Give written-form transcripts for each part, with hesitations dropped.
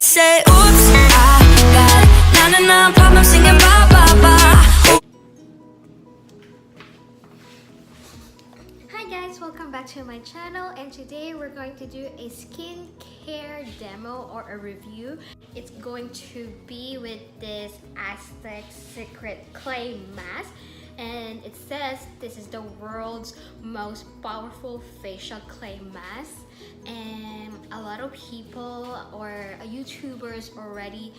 Say oops, I got na problem singing ba ba ba. Hi guys, welcome back to my channel, and today we're going to do a skincare demo or a review. It's going to be with this Aztec Secret Clay Mask, and it says this is the world's most powerful facial clay mask, and a lot of people or YouTubers already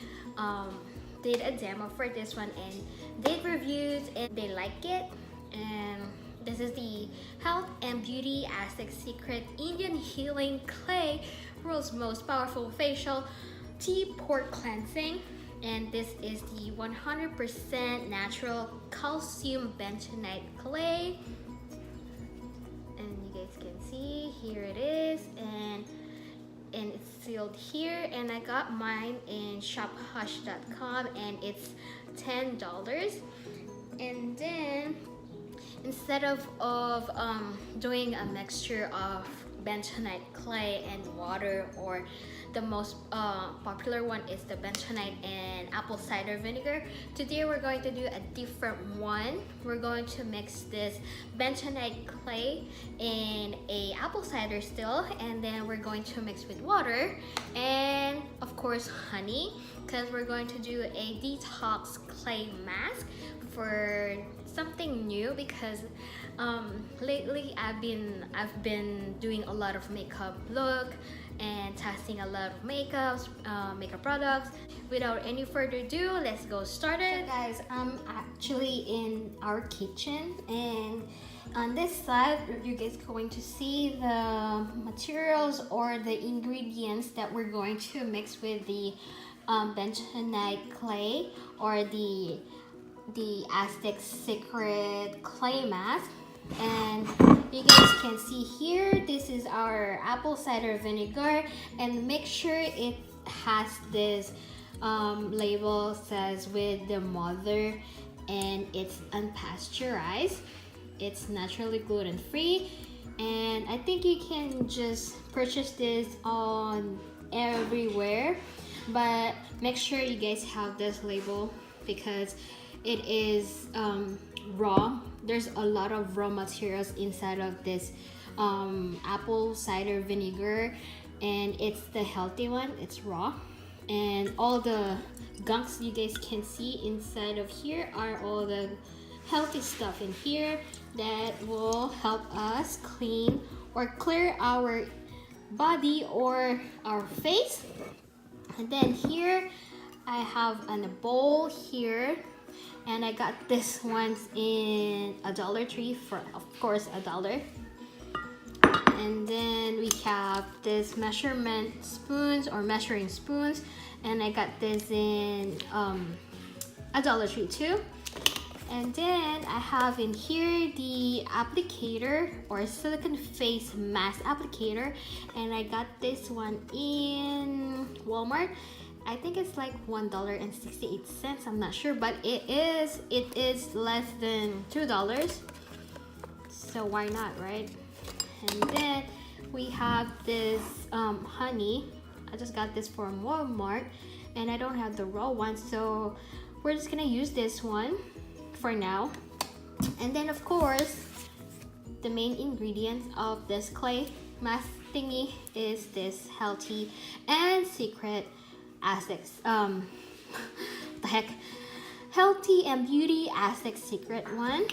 did a demo for this one and did reviews and they like it. And this is the Health and Beauty Aztec Secret Indian Healing Clay, world's most powerful facial tea pore cleansing. And this is the 100% natural calcium bentonite clay. And you guys can see, here it is, and it's sealed here. And I got mine in shophush.com and it's $10. And then instead of doing a mixture of bentonite clay and water, or the most popular one is the bentonite and apple cider vinegar, today we're going to do a different one. We're going to mix this bentonite clay in a apple cider still, and then we're going to mix with water and of course honey, because we're going to do a detox clay mask for something new, because lately I've been doing a lot of makeup look and testing a lot of makeup products. Without any further ado, let's go started. So guys, I'm actually in our kitchen, and on this side you guys going to see the materials or the ingredients that we're going to mix with the bentonite clay or the Aztec Secret Clay Mask. And you guys can see here, this is our apple cider vinegar, and make sure it has this label says with the mother, and it's unpasteurized, it's naturally gluten free, and I think you can just purchase this on everywhere, but make sure you guys have this label because it is raw. There's a lot of raw materials inside of this apple cider vinegar, and it's the healthy one, it's raw, and all the gunks you guys can see inside of here are all the healthy stuff in here that will help us clean or clear our body or our face. And then here I have a bowl here, and I got this ones in a Dollar Tree for, of course, $1. And then we have this measurement spoons or measuring spoons, and I got this in a Dollar Tree too. And then I have in here the applicator or silicone face mask applicator, and I got this one in Walmart. I think it's like $1.68. I'm not sure, but it is less than $2. So why not, right? And then we have this honey. I just got this from Walmart, and I don't have the raw one, so we're just gonna use this one for now. And then of course, the main ingredients of this clay mask thingy is this healthy and secret Aztec, the heck, Healthy and Beauty Aztec Secret one.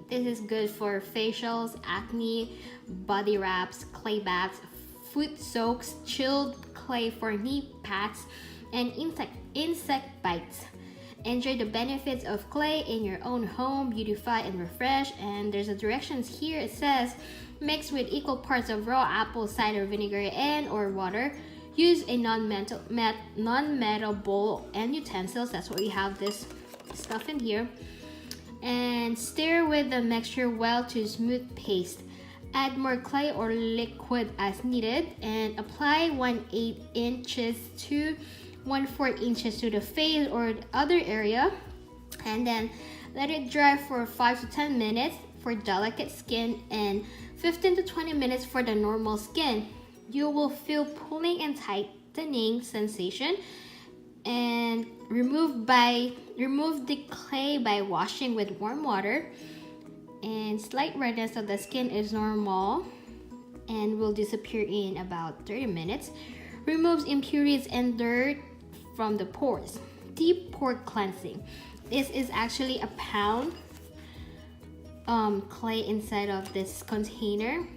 This is good for facials, acne, body wraps, clay baths, foot soaks, chilled clay for knee pads, and insect bites. Enjoy the benefits of clay in your own home, beautify and refresh. And there's a directions here. It says mix with equal parts of raw apple cider vinegar and or water. Use a non-metal bowl and utensils. That's why we have this stuff in here. And stir with the mixture well to smooth paste. Add more clay or liquid as needed, and apply 1/8 inches to 1/4 inches to the face or the other area. And then let it dry for 5 to 10 minutes for delicate skin and 15 to 20 minutes for the normal skin. you will feel pulling and tightening sensation. And remove the clay by washing with warm water. And slight redness of the skin is normal and will disappear in about 30 minutes. Removes impurities and dirt from the pores. Deep pore cleansing. This is actually a pound clay inside of this container,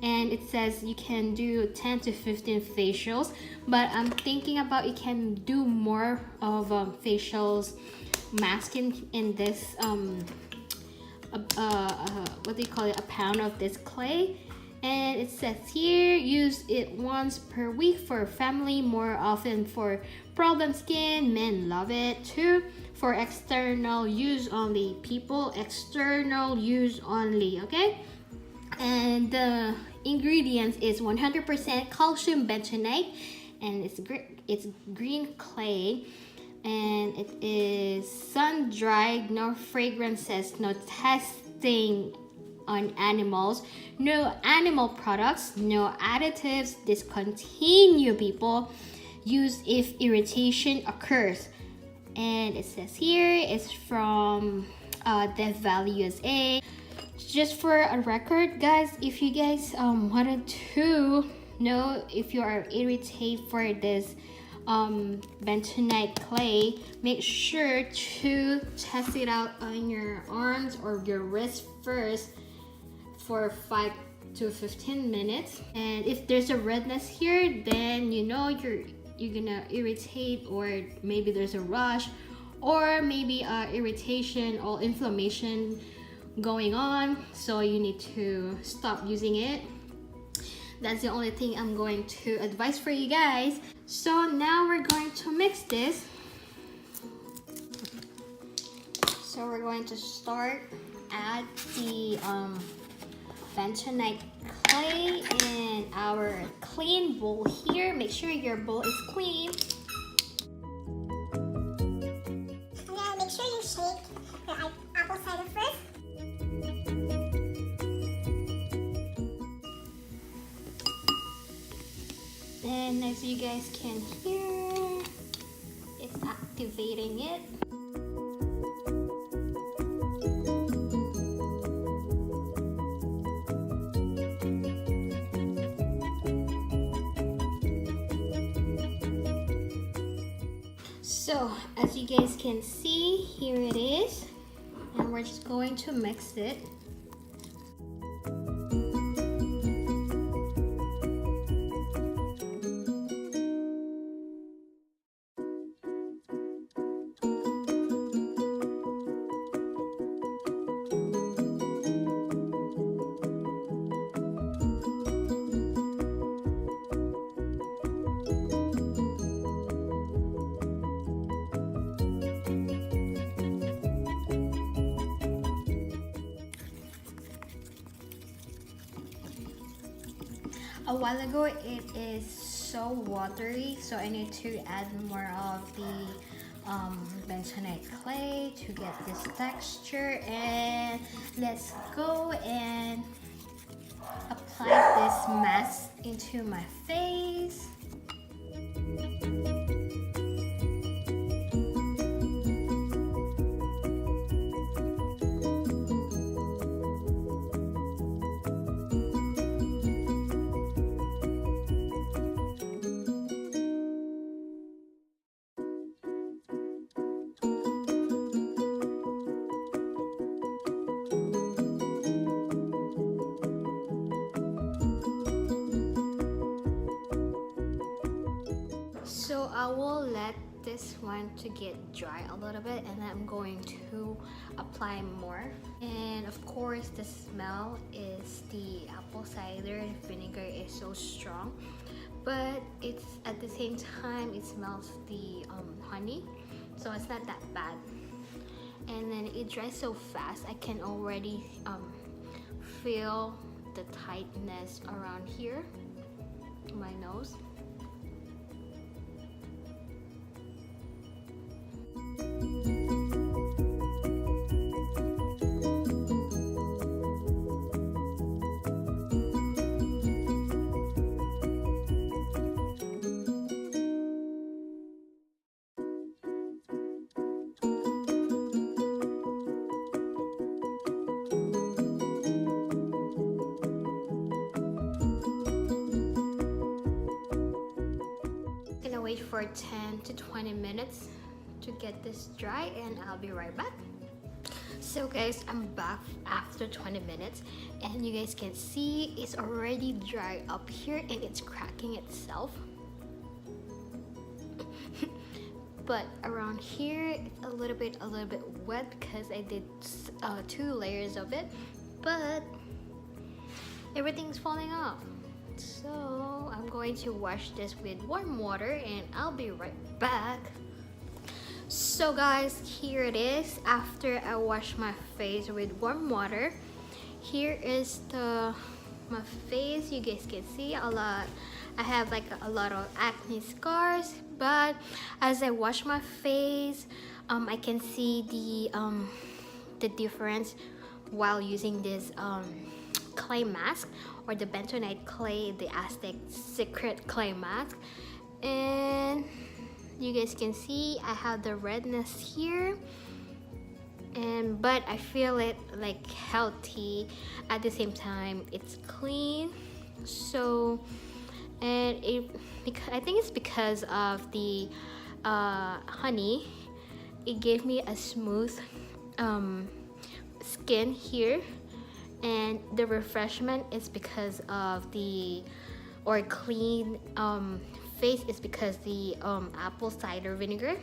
and it says you can do 10 to 15 facials, but I'm thinking about you can do more of facials masking in this what do you call it, a pound of this clay. And it says here, use it once per week for family, more often for problem skin. Men love it too. For external use only, people, external use only, okay? And the ingredients is 100% calcium bentonite, and it's green clay, and it is sun-dried, no fragrances, no testing on animals, no animal products, no additives, discontinue people, use if irritation occurs. And it says here it's from Death Valley, USA. Just for a record, guys, if you guys wanted to know if you are irritated for this bentonite clay, make sure to test it out on your arms or your wrist first for 5 to 15 minutes. And if there's a redness here, then you know you're gonna irritate, or maybe there's a rush, or maybe irritation or inflammation going on, so you need to stop using it. That's the only thing I'm going to advise for you guys. So now we're going to mix this. So we're going to start add the bentonite clay in our clean bowl here. Make sure your bowl is clean. And then make sure you shake the apple cider first. And as you guys can hear, it's activating it. So as you guys can see, here it is, and we're just going to mix it. A while ago it is so watery, so I need to add more of the bentonite clay to get this texture. And let's go and apply this mask into my face. So I will let this one to get dry a little bit, and I'm going to apply more. And of course the smell is the apple cider vinegar is so strong, but it's at the same time it smells the honey, so it's not that bad. And then it dries so fast, I can already feel the tightness around here, my nose. wait for 10 to 20 minutes to get this dry, and I'll be right back. So guys, I'm back after 20 minutes, and you guys can see it's already dry up here and it's cracking itself. But around here it's a little bit wet because I did 2 layers of it, but everything's falling off. So I'm going to wash this with warm water and I'll be right back. So guys, here it is after I wash my face with warm water. Here is my face. You guys can see a lot. I have like a lot of acne scars, but as I wash my face, I can see the difference while using this clay mask, or the Bentonite clay, the Aztec secret clay mask. And you guys can see I have the redness here, but I feel it like healthy at the same time. It's clean. So, and I think it's because of the honey. It gave me a smooth skin here, and the refreshment is because of the clean face is because the apple cider vinegar.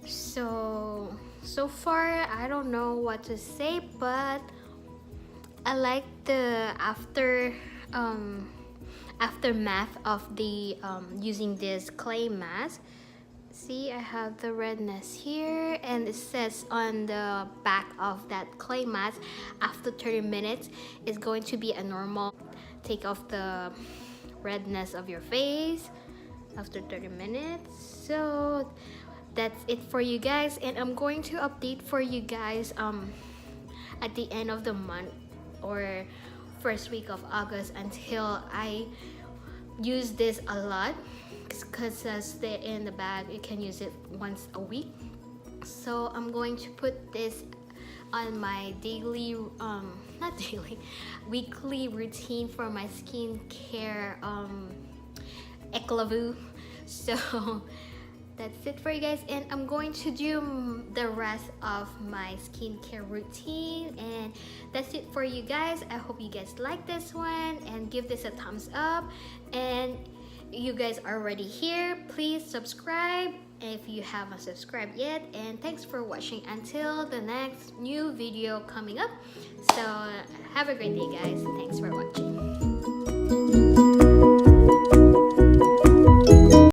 So far I don't know what to say, but I like the aftermath of the using this clay mask. See, I have the redness here, and it says on the back of that clay mask, after 30 minutes it's going to be a normal. Take off the redness of your face after 30 minutes. So that's it for you guys, and I'm going to update for you guys at the end of the month or first week of August, until I use this a lot, because in the bag you can use it once a week. So I'm going to put this on my daily not daily, weekly routine for my skincare eclavu. So that's it for you guys, and I'm going to do the rest of my skincare routine, and that's it for you guys. I hope you guys like this one and give this a thumbs up, and you guys are already here, please subscribe if you haven't subscribed yet, and thanks for watching until the next new video coming up. So have a great day guys, thanks for watching.